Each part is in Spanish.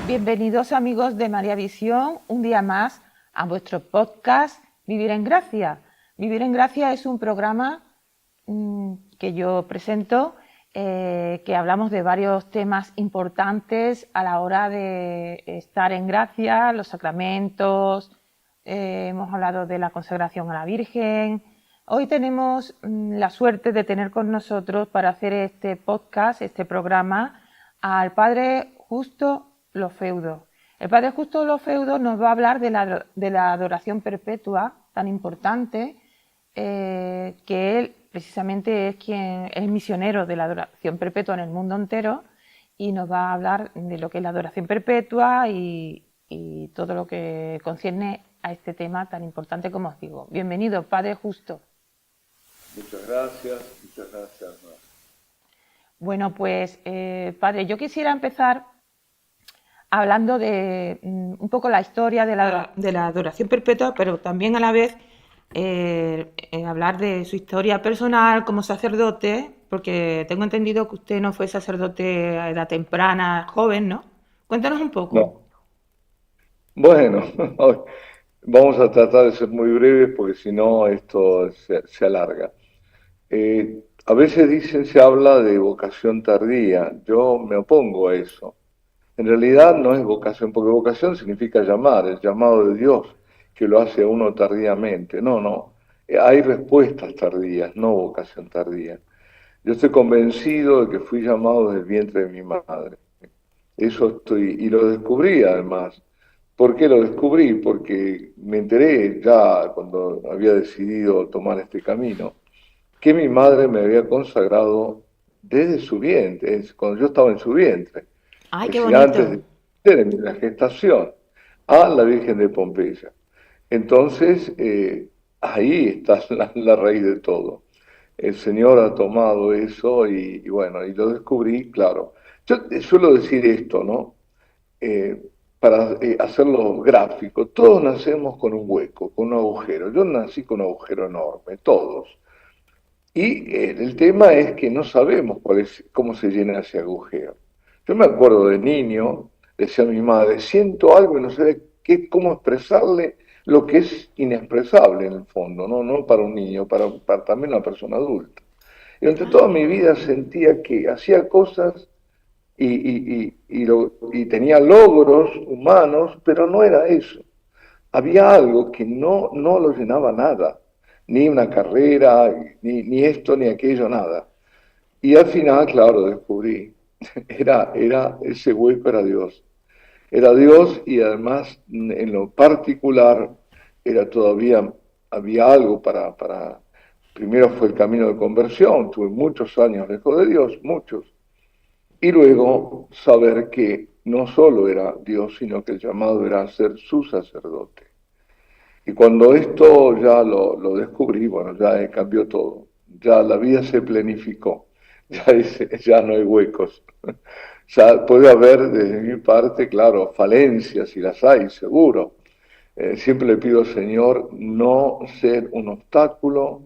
Bienvenidos amigos de María Visión, un día más a vuestro podcast Vivir en Gracia. Vivir en Gracia es un programa que yo presento, que hablamos de varios temas importantes a la hora de estar en gracia, los sacramentos, hemos hablado de la consagración a la Virgen. Hoy tenemos la suerte de tener con nosotros para hacer este podcast, este programa, al Padre Justo Lofeudo. El Padre Justo Lofeudo nos va a hablar de la adoración perpetua, tan importante, que él precisamente es quien es misionero de la adoración perpetua en el mundo entero, y nos va a hablar de lo que es la adoración perpetua y todo lo que concierne a este tema tan importante como os digo. Bienvenido, Padre Justo. Muchas gracias. Bueno, pues, Padre, yo quisiera empezar hablando de un poco la historia de la adoración perpetua, pero también a la vez hablar de su historia personal como sacerdote, porque tengo entendido que usted no fue sacerdote a edad temprana, joven, ¿no? Cuéntanos un poco. No. Bueno, vamos a tratar de ser muy breves porque si no esto se alarga. A veces se habla de vocación tardía. Yo me opongo a eso. En realidad no es vocación, porque vocación significa llamar, el llamado de Dios, que lo hace a uno tardíamente. No. Hay respuestas tardías, no vocación tardía. Yo estoy convencido de que fui llamado desde el vientre de mi madre. Eso estoy, y lo descubrí además. ¿Por qué lo descubrí? Porque me enteré ya cuando había decidido tomar este camino, que mi madre me había consagrado desde su vientre, cuando yo estaba en su vientre, ¡Ay, es qué decir, antes bonito! de la gestación, a la Virgen de Pompeya. Entonces, ahí está la raíz de todo. El Señor ha tomado eso y bueno, y lo descubrí, claro. Yo suelo decir esto, ¿no? Eh, para hacerlo gráfico, todos nacemos con un hueco, con un agujero. Yo nací con un agujero enorme, todos. Y el tema es que no sabemos cómo se llena ese agujero. Yo me acuerdo de niño, decía mi madre, siento algo y no sé cómo expresarle lo que es inexpresable en el fondo, no para un niño, para también una persona adulta. Y durante toda mi vida sentía que hacía cosas y tenía logros humanos, pero no era eso. Había algo que no lo llenaba nada, ni una carrera, ni esto, ni aquello, nada. Y al final, claro, descubrí, era ese hueco era Dios. Era Dios y además en lo particular era todavía, había algo primero fue el camino de conversión, tuve muchos años lejos de Dios, muchos, y luego saber que no solo era Dios, sino que el llamado era ser su sacerdote. Y cuando esto ya lo descubrí, bueno, ya cambió todo. Ya la vida se planificó. Ya no hay huecos. Ya puede haber, desde mi parte, claro, falencias, y las hay, seguro. Siempre le pido al Señor no ser un obstáculo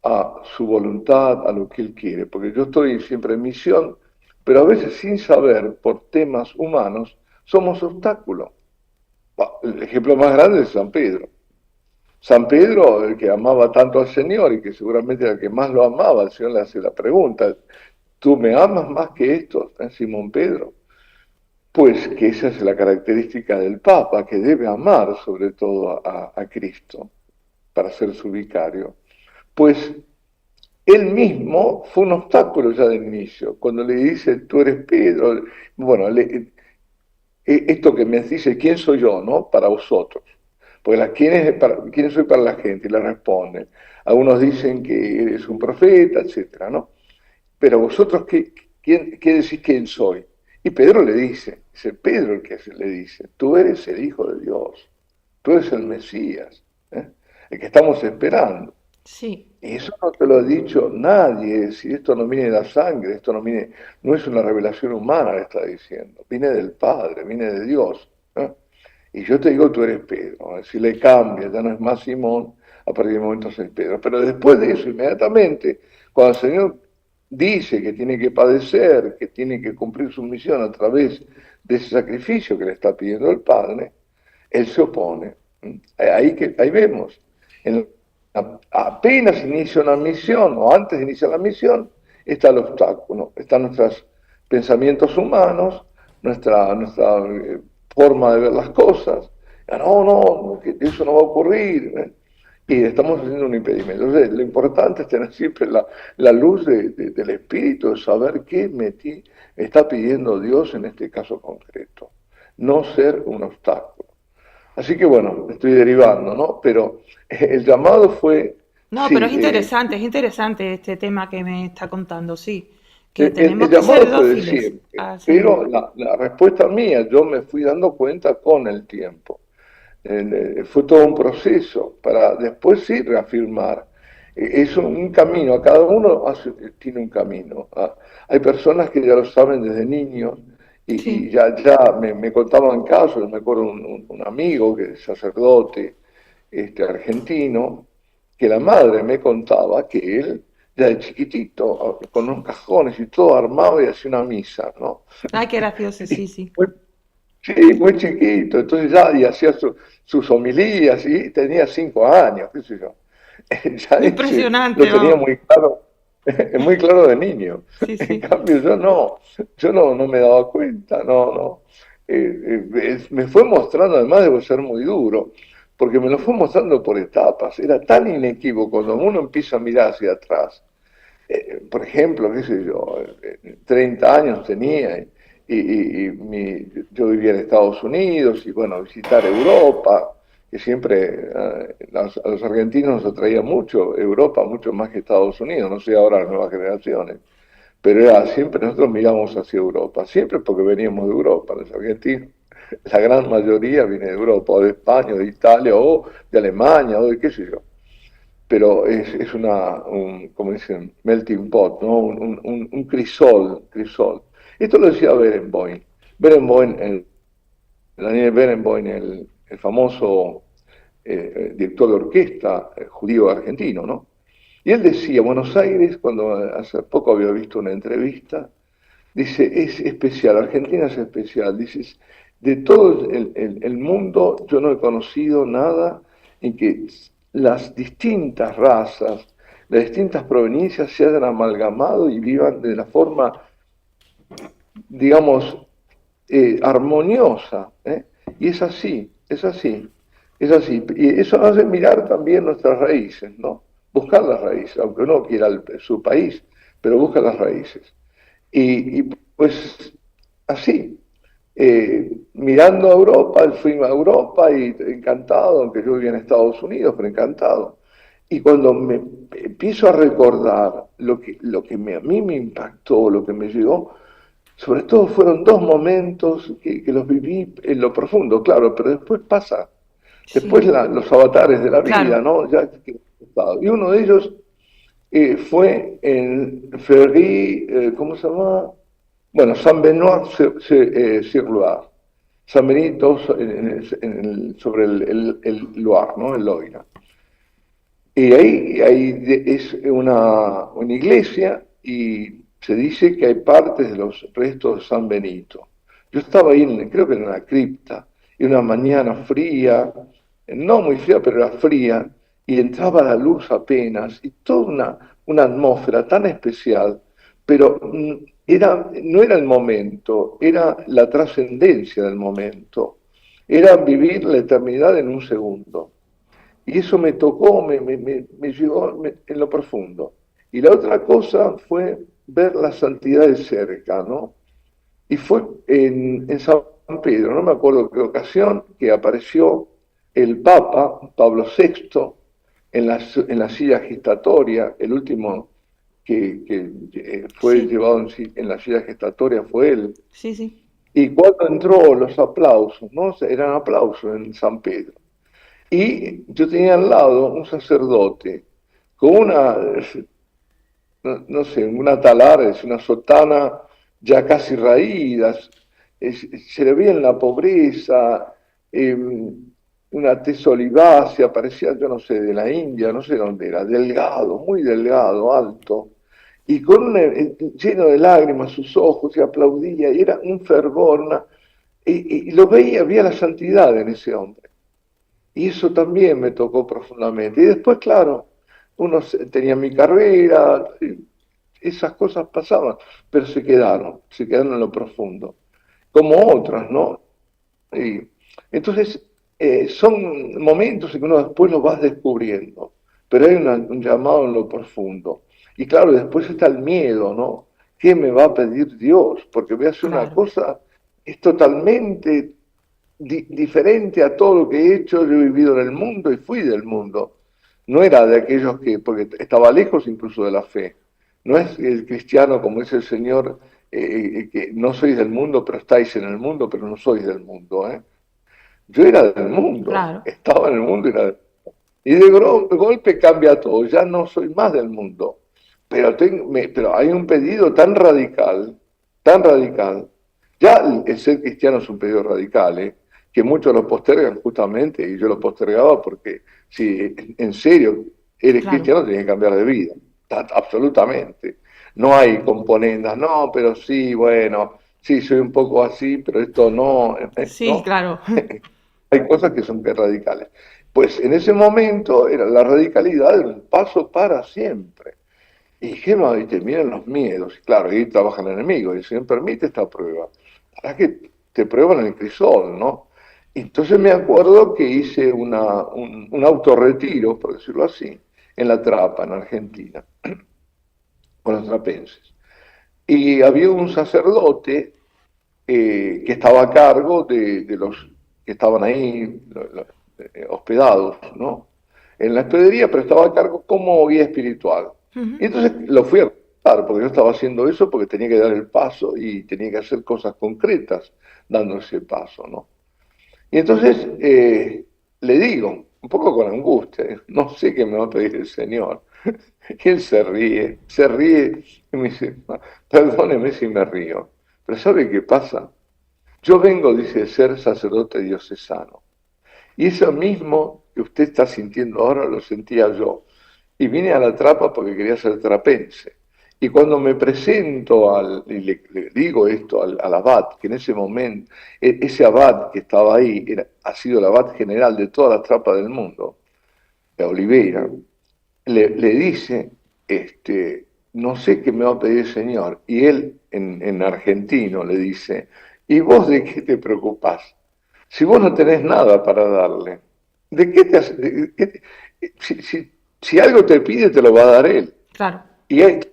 a su voluntad, a lo que Él quiere. Porque yo estoy siempre en misión, pero a veces sin saber, por temas humanos, somos obstáculos. El ejemplo más grande es San Pedro. San Pedro, el que amaba tanto al Señor y que seguramente era el que más lo amaba, el Señor le hace la pregunta, ¿tú me amas más que estos, Simón Pedro? Pues que esa es la característica del Papa, que debe amar sobre todo a Cristo para ser su vicario. Pues él mismo fue un obstáculo ya de inicio, cuando le dice, tú eres Pedro, bueno, esto que me dice, ¿quién soy yo, no? Para vosotros. Pues ¿quién soy para la gente? Y le responden. Algunos dicen que eres un profeta, etcétera, ¿no? Pero vosotros, ¿qué decís quién soy? Y Pedro le dice Pedro el que le dice, tú eres el Hijo de Dios, tú eres el Mesías, ¿eh? El que estamos esperando. Sí. Y eso no te lo ha dicho nadie, si esto no viene de la sangre, no es una revelación humana, le está diciendo, viene del Padre, viene de Dios. ¿Eh? Y yo te digo, tú eres Pedro. Si le cambia, ya no es más Simón, a partir de momento es Pedro. Pero después de eso, inmediatamente, cuando el Señor dice que tiene que padecer, que tiene que cumplir su misión a través de ese sacrificio que le está pidiendo el Padre, él se opone. Ahí vemos, en apenas inicia una misión o antes de iniciar la misión, está el obstáculo, están nuestros pensamientos humanos, nuestra forma de ver las cosas. No, no, que eso no va a ocurrir. Y estamos haciendo un impedimento. Entonces, lo importante es tener siempre la luz del Espíritu, de saber qué me está pidiendo Dios en este caso concreto. No ser un obstáculo. Así que bueno, estoy derivando, ¿no? Pero el llamado fue, No, pero sí, es interesante este tema que me está contando, sí, que el tenemos que ser llamado fue de dóciles siempre, al Señor. pero la respuesta mía, yo me fui dando cuenta con el tiempo. Fue todo un proceso para después sí reafirmar. Es un camino, a cada uno tiene un camino. Hay personas que ya lo saben desde niños y Sí, ya me contaban casos. Me acuerdo un amigo que es sacerdote argentino, que la madre me contaba que él ya de chiquitito, con unos cajones y todo armado y hacía una misa, ¿no? ay, qué gracioso, sí, sí. Muy Sí, muy chiquito, entonces ya y hacía sus homilías y tenía 5 años, qué sé yo. Ya ese lo Impresionante, tenía vamos. muy claro de niño. Sí, En sí. cambio yo no me daba cuenta, no. Me fue mostrando, además debo ser muy duro, porque me lo fue mostrando por etapas, era tan inequívoco cuando uno empieza a mirar hacia atrás por ejemplo, qué sé yo, 30 años tenía yo vivía en Estados Unidos y bueno, visitar Europa, que siempre a los argentinos nos atraía mucho Europa, mucho más que Estados Unidos, no sé ahora las nuevas generaciones, pero siempre nosotros miramos hacia Europa, siempre porque veníamos de Europa, los argentinos. La gran mayoría viene de Europa, o de España, o de Italia, o de Alemania, o de qué sé yo, pero es como dicen, melting pot, ¿no? Un crisol. Esto lo decía Barenboim. Daniel Barenboim, el famoso director de orquesta judío argentino, ¿no? Y él decía, Buenos Aires, cuando hace poco había visto una entrevista, dice, es especial, Argentina es especial, dice, de todo el mundo yo no he conocido nada en que las distintas razas, las distintas proveniencias se hayan amalgamado y vivan de la forma, digamos, armoniosa. Y es así, es así, es así. Y eso hace mirar también nuestras raíces, ¿no? Buscar las raíces, aunque uno quiera su país, pero busca las raíces. Y pues así, mirando a Europa, fui a Europa y encantado, aunque yo vivía en Estados Unidos, pero encantado. Y cuando me empiezo a recordar lo que a mí me impactó, lo que me llegó, sobre todo fueron dos momentos que los viví en lo profundo, claro, pero después pasa, después Sí, los avatares de la claro. vida, ¿no? Y uno de ellos fue en Ferry, ¿cómo se llama? Bueno, Saint-Benoît-sur-Loire. San Benito sobre el Loire, ¿no? El Loira. Y ahí es una iglesia y se dice que hay partes de los restos de San Benito. Yo estaba ahí, creo que en una cripta, y una mañana fría, no muy fría, pero era fría, y entraba la luz apenas, y toda una atmósfera tan especial, pero no era el momento, era la trascendencia del momento, era vivir la eternidad en un segundo. Y eso me tocó, me llegó en lo profundo. Y la otra cosa fue ver la santidad de cerca, ¿no? Y fue en San Pedro, no me acuerdo qué ocasión, que apareció el Papa, Pablo VI, en la silla gestatoria, el último que fue Sí, llevado en la silla gestatoria fue él. sí, sí. Y cuando entró los aplausos, ¿no? Eran aplausos en San Pedro. Y yo tenía al lado un sacerdote con no sé, una talar, es una sotana ya casi raída, se le veía en la pobreza, eh, una tez olivácea, parecía, yo no sé, de la India, no sé dónde era, delgado, muy delgado, alto, y lleno de lágrimas sus ojos, y aplaudía, y era un fervor, y lo veía, había la santidad en ese hombre. Y eso también me tocó profundamente. Y después, claro, tenía mi carrera, esas cosas pasaban, pero se quedaron en lo profundo, como otras, ¿no? Y entonces, son momentos en que uno después lo vas descubriendo, pero hay un llamado en lo profundo. Y claro, después está el miedo, ¿no? ¿Qué me va a pedir Dios? Porque voy a hacer una Claro, cosa, es totalmente diferente a todo lo que he hecho. Yo he vivido en el mundo y fui del mundo. No era de aquellos que, porque estaba lejos incluso de la fe. No es el cristiano como dice el Señor, que no sois del mundo, pero estáis en el mundo, pero no sois del mundo. Yo era del mundo, claro, estaba en el mundo y de golpe cambia todo, ya no soy más del mundo. Pero hay un pedido tan radical. Ya el ser cristiano es un pedido radical, que muchos lo postergan justamente, y yo lo postergaba porque si en serio eres claro. cristiano tienes que cambiar de vida, absolutamente. No hay componendas, no, pero sí, bueno, sí, soy un poco así, pero esto no, Sí, no. claro. Hay cosas que son radicales. Pues en ese momento era la radicalidad de un paso para siempre. Y Gemma, y te miran los miedos. Y claro, ahí trabaja el enemigo. Y el Señor permite esta prueba. Para que te prueban el crisol, ¿no? Entonces me acuerdo que hice un autorretiro, por decirlo así, en La Trapa, en Argentina, con los trapenses. Y había un sacerdote que estaba a cargo de los que estaban ahí hospedados, ¿no? En la hospedería, pero estaba a cargo como guía espiritual. Ujú. Y entonces lo fui a visitar, porque yo estaba haciendo eso porque tenía que dar el paso y tenía que hacer cosas concretas dando ese paso, ¿no? Y entonces le digo, un poco con angustia, no sé qué me va a pedir el Señor. Y él se ríe y me dice, perdóneme si me río, pero ¿sabe qué pasa? Yo vengo, dice, de ser sacerdote diocesano. Y eso mismo que usted está sintiendo ahora lo sentía yo. Y vine a La Trapa porque quería ser trapense. Y cuando me presento y le digo esto al abad, que en ese momento, ese abad que estaba ahí ha sido el abad general de todas las trapas del mundo, de Oliveira, le dice, no sé qué me va a pedir el Señor. Y él en argentino le dice, ¿y vos de qué te preocupás? Si vos no tenés nada para darle, ¿de qué te hace? Si algo te pide, te lo va a dar él. Claro, Y él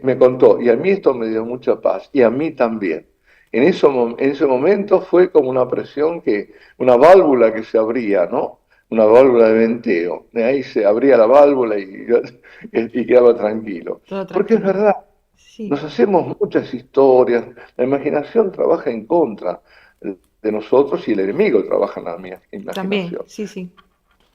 me contó, y a mí esto me dio mucha paz, y a mí también. En ese momento fue como una presión una válvula que se abría, ¿no? Una válvula de venteo. De ahí se abría la válvula y quedaba tranquilo. todo Porque es tranquilo. verdad, nos Sí, hacemos muchas historias, la imaginación trabaja en contra de nosotros y el enemigo trabaja en la también, imaginación. sí, sí,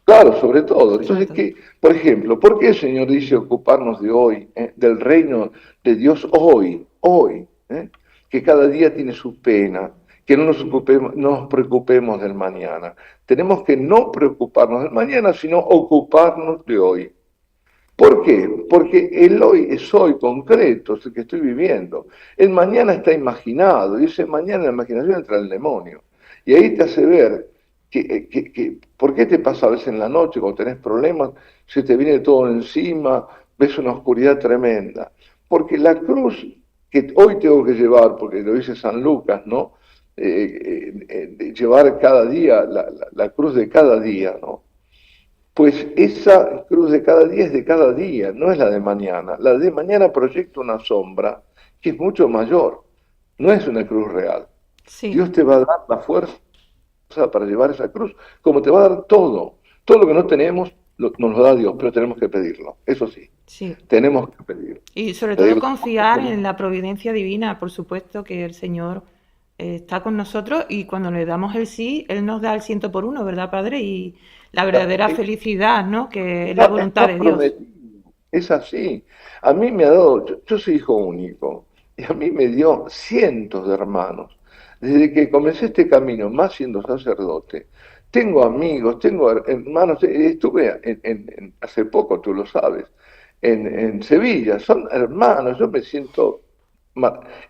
Claro, sobre todo. sobre Entonces, todo. por ejemplo, ¿por qué el Señor dice ocuparnos de hoy, del reino de Dios hoy, hoy? Que cada día tiene su pena, que no nos preocupemos del mañana. Tenemos que no preocuparnos del mañana, sino ocuparnos de hoy. ¿Por qué? Porque el hoy es hoy concreto, es el que estoy viviendo. El mañana está imaginado, y ese mañana en la imaginación entra el demonio. Y ahí te hace ver ¿por qué te pasa a veces en la noche cuando tenés problemas, se te viene todo encima, ves una oscuridad tremenda? Porque la cruz que hoy tengo que llevar, porque lo dice San Lucas, ¿no? De llevar cada día, la cruz de cada día, ¿no? Pues esa cruz de cada día es de cada día, no es la de mañana. La de mañana proyecta una sombra que es mucho mayor, no es una cruz real. Sí, Dios te va a dar la fuerza para llevar esa cruz, como te va a dar todo. Todo lo que no tenemos nos lo da Dios, pero tenemos que pedirlo. Eso sí, sí. tenemos que pedirlo. Y sobre todo Pedirlo. confiar en la providencia divina, por supuesto que el Señor está con nosotros y cuando le damos el sí, Él nos da el ciento por uno, ¿verdad, Padre? Y la verdadera felicidad, ¿no? Que es la voluntad Está de Dios. prometido. Es así. A mí me ha dado, yo soy hijo único, y a mí me dio cientos de hermanos. Desde que comencé este camino, más siendo sacerdote, tengo amigos, tengo hermanos, estuve hace poco, tú lo sabes, en Sevilla, son hermanos, yo me siento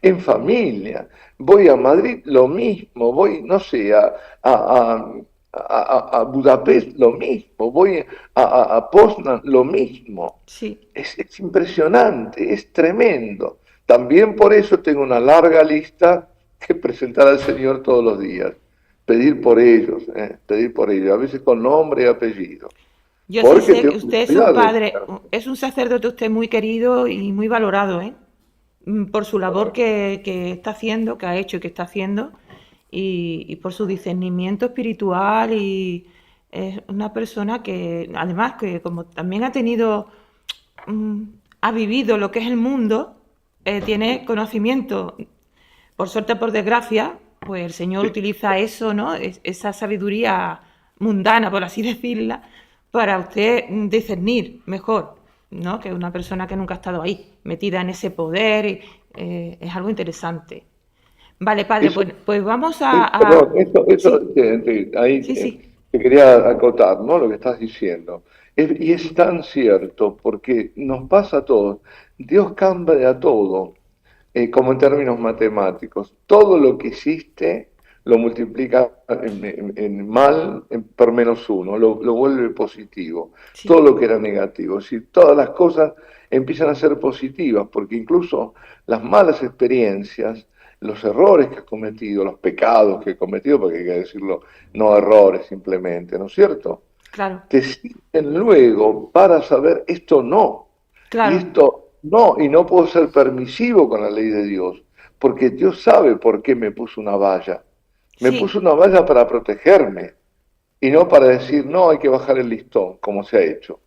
en familia. Voy a Madrid, lo mismo, voy, no sé, a, a Budapest, lo mismo, voy a Poznan, lo mismo. Sí. Es impresionante, es tremendo. También por eso tengo una larga lista que presentar al Señor todos los días. Pedir por ellos, a veces con nombre y apellido. Yo sí Porque sé que tengo usted es un cuidado de padre, es un sacerdote usted muy querido y muy valorado, ¿eh? Por su labor que está haciendo, que ha hecho y que está haciendo, y por su discernimiento espiritual y es una persona que, además, que como también ha tenido, mm, ha vivido lo que es el mundo, tiene conocimiento, por suerte o por desgracia, pues el Señor utiliza eso, ¿no? Esa sabiduría mundana, por así decirla, para usted discernir mejor, ¿no? Que una persona que nunca ha estado ahí, metida en ese poder, es algo interesante. Vale, padre, eso. pues vamos Perdón, Sí, ahí sí, sí, te quería acotar, ¿no? Lo que estás diciendo. Y es tan cierto, porque nos pasa a todos. Dios cambia todo, como en términos matemáticos. Todo lo que existe lo multiplica en mal por menos uno, lo vuelve positivo. Todo sí, lo que era negativo. Es decir, todas las cosas empiezan a ser positivas, porque incluso las malas experiencias, los errores que has cometido, los pecados que he cometido, porque hay que decirlo, no errores simplemente, ¿no es cierto? claro, Te sirven luego para saber esto no, y claro, esto no, y no puedo ser permisivo con la ley de Dios, porque Dios sabe por qué me puso una valla. Me sí, puso una valla para protegerme, y no para decir, no, hay que bajar el listón, como se ha hecho.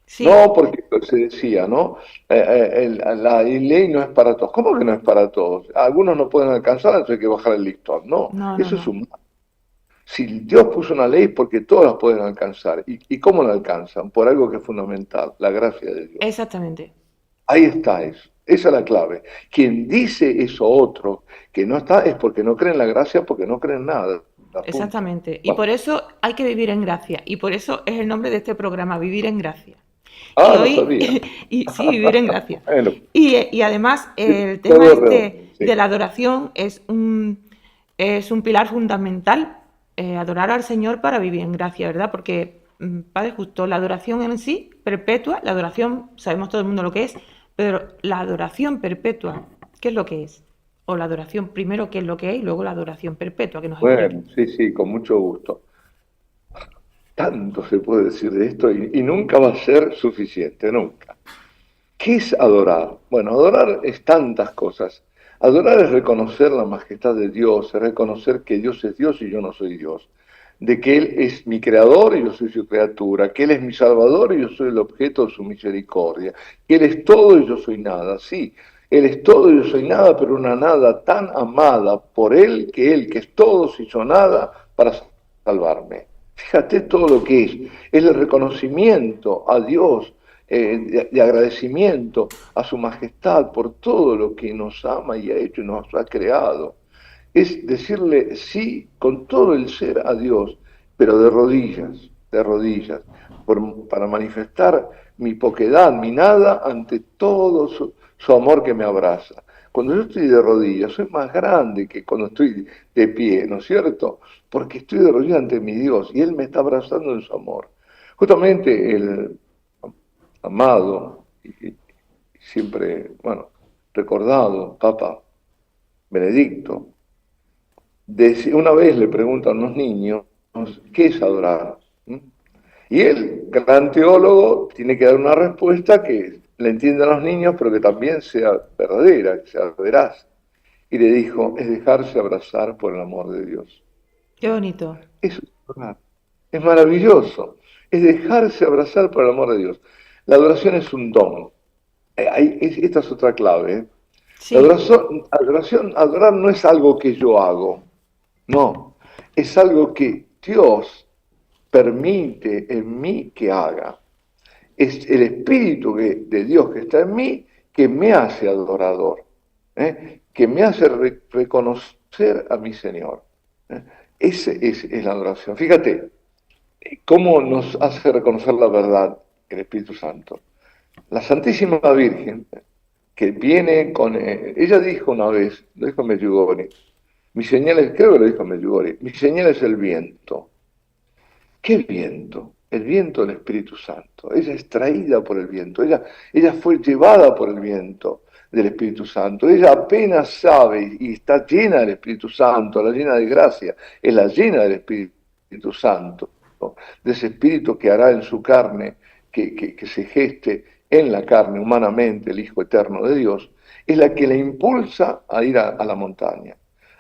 sí, No, porque se decía, ¿no? La ley no es para todos. ¿Cómo que no es para todos? Algunos no pueden alcanzar, entonces hay que bajar el listón. No, no, no, eso es no, humano. Si Dios puso una ley es porque todos la pueden alcanzar. ¿Y cómo la alcanzan? Por algo que es fundamental, la gracia de Dios. exactamente. Ahí está eso. Esa es la clave. Quien dice eso otro que no está es porque no cree en la gracia, porque no cree en nada. Punto. Exactamente. Y Bueno. por eso hay que vivir en gracia. Y por eso es el nombre de este programa, Vivir en Gracia. Y Ah, no hoy, sabía. y sí, vivir en gracia. Bueno, Y además el tema todo redondo, este sí. de la adoración es un pilar fundamental, adorar al Señor para vivir en gracia, ¿verdad? Porque, Padre Justo, la adoración en sí, perpetua, la adoración, sabemos todo el mundo lo que es, pero la adoración perpetua, ¿qué es lo que es? O la adoración primero, ¿qué es lo que es? Y luego la adoración perpetua, que nos explique. Bueno, sí, sí, con mucho gusto. Tanto se puede decir de esto y nunca va a ser suficiente, nunca. ¿Qué es adorar? Bueno, adorar es tantas cosas. Adorar es reconocer la majestad de Dios, es reconocer que Dios es Dios y yo no soy Dios, de que Él es mi creador y yo soy su criatura, que Él es mi salvador y yo soy el objeto de su misericordia, que Él es todo y yo soy nada. Sí, Él es todo y yo soy nada, pero una nada tan amada por Él, que es todo, se hizo nada para salvarme. Fíjate todo lo que es el reconocimiento a Dios, de agradecimiento a su majestad por todo lo que nos ama y ha hecho y nos ha creado. Es decirle sí con todo el ser a Dios, pero de rodillas, para manifestar mi poquedad, mi nada ante todo su amor que me abraza. Cuando yo estoy de rodillas, soy más grande que cuando estoy de pie, ¿no es cierto? Porque estoy de rodillas ante mi Dios y Él me está abrazando en su amor. Justamente el amado y siempre, bueno, recordado Papa Benedicto, una vez le preguntan a unos niños, ¿qué es adorar? ¿Mm? Y el gran teólogo tiene que dar una respuesta que le entiendan a los niños, pero que también sea verdadera, que sea veraz. Y le dijo, es dejarse abrazar por el amor de Dios. Qué bonito. Eso es adorar. Es maravilloso. Es dejarse abrazar por el amor de Dios. La adoración es un don. Esta es otra clave. ¿Eh? La Sí, adorar no es algo que yo hago. No, es algo que Dios permite en mí que haga. Es el Espíritu de Dios que está en mí que me hace adorador, que me hace reconocer a mi Señor. ¿Eh? Esa es la adoración. Fíjate cómo nos hace reconocer la verdad el Espíritu Santo. La Santísima Virgen, que viene con... ella dijo una vez, lo dijo Medjugorje, mi señal es, creo que lo dijo Medjugorje, mi señal es el viento. ¿Qué viento? El viento del Espíritu Santo. Ella es traída por el viento, ella fue llevada por el viento del Espíritu Santo. Ella apenas sabe y está llena del Espíritu Santo, la llena de gracia, es la llena del Espíritu Santo, ¿no? De ese Espíritu que hará en su carne, que se geste en la carne humanamente el Hijo Eterno de Dios, es la que le impulsa a ir a la montaña,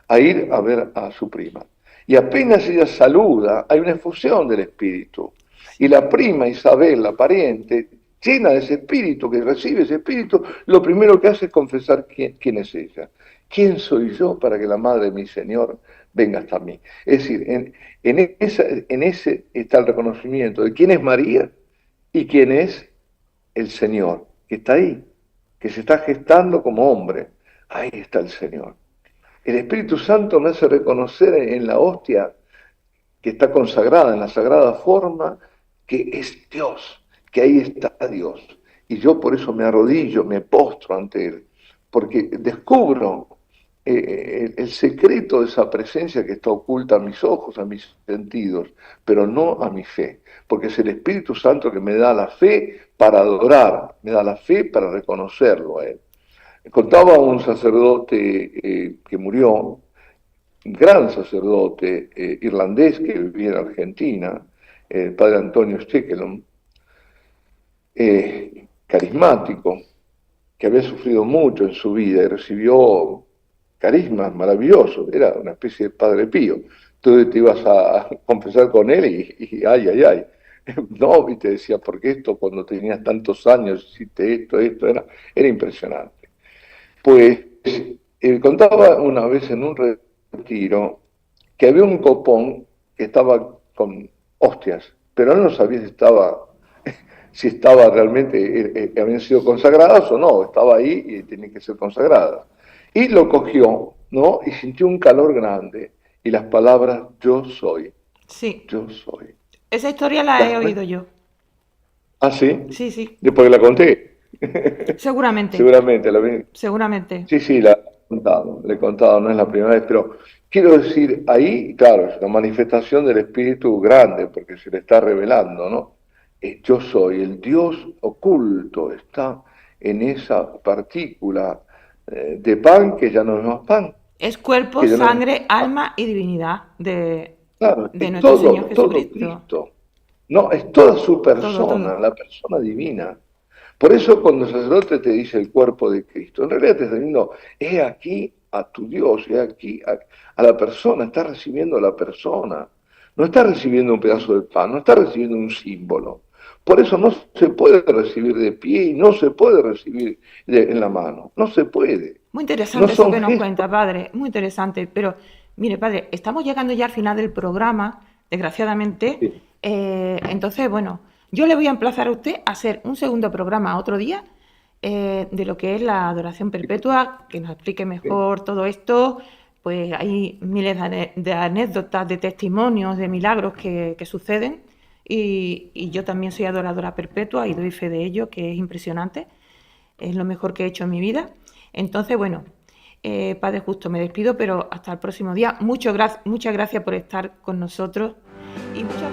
a ir a ver a su prima. Y apenas ella saluda, hay una efusión del espíritu. Y la prima Isabel, la pariente, llena de ese espíritu, que recibe ese espíritu, lo primero que hace es confesar quién es ella. ¿Quién soy yo para que la madre de mi Señor venga hasta mí? Es decir, en ese está el reconocimiento de quién es María y quién es el Señor, que está ahí, que se está gestando como hombre. Ahí está el Señor. El Espíritu Santo me hace reconocer en la hostia que está consagrada, en la sagrada forma, que es Dios, que ahí está Dios. Y yo por eso me arrodillo, me postro ante Él, porque descubro el secreto de esa presencia que está oculta a mis ojos, a mis sentidos, pero no a mi fe, porque es el Espíritu Santo que me da la fe para adorar, me da la fe para reconocerlo a Él. Contaba un sacerdote que murió, un gran sacerdote irlandés que vivía en Argentina, el padre Antonio Stekelum, carismático, que había sufrido mucho en su vida y recibió carismas maravillosos, era una especie de padre pío. Tú te ibas a confesar con él y ay, ay, ay. No, y te decía, porque esto cuando tenías tantos años hiciste esto, era impresionante. Pues contaba una vez en un retiro que había un copón que estaba con hostias, pero él no sabía si estaba realmente, habían sido consagradas o no, estaba ahí y tenían que ser consagradas. Y lo cogió, ¿no? Y sintió un calor grande y las palabras yo soy, Sí, yo soy. esa historia la he Las oído yo. Ah, sí, Sí, sí, después que la conté. seguramente, Seguramente la vi. seguramente. Sí, sí, le he contado, no es la primera vez, pero quiero decir, ahí, claro, es una manifestación del Espíritu grande, porque se le está revelando, ¿no? Yo soy, el Dios oculto está en esa partícula de pan que ya no es más pan, Es cuerpo, que ya no es sangre, más. alma y divinidad Claro, de es nuestro Señor todo Jesucristo. Cristo. No, es toda su Todo, persona, todo. la persona divina. Por eso cuando el sacerdote te dice el cuerpo de Cristo, en realidad te está diciendo, he aquí a tu Dios, he aquí a la persona, está recibiendo a la persona. No está recibiendo un pedazo de pan, no está recibiendo un símbolo. Por eso no se puede recibir de pie y no se puede recibir en la mano. No se puede. Muy No interesante eso son que nos gestos. cuenta, padre. Muy interesante. Pero, mire, padre, estamos llegando ya al final del programa, desgraciadamente. Sí, Entonces, bueno, yo le voy a emplazar a usted a hacer un segundo programa otro día de lo que es la adoración perpetua, que nos explique sí. mejor todo esto. Pues hay miles de anécdotas, de testimonios, de milagros que suceden. Y yo también soy adoradora perpetua y doy fe de ello, que es impresionante. Es lo mejor que he hecho en mi vida. Entonces, bueno, Padre Justo, me despido, pero hasta el próximo día. Muchas gracias por estar con nosotros y muchas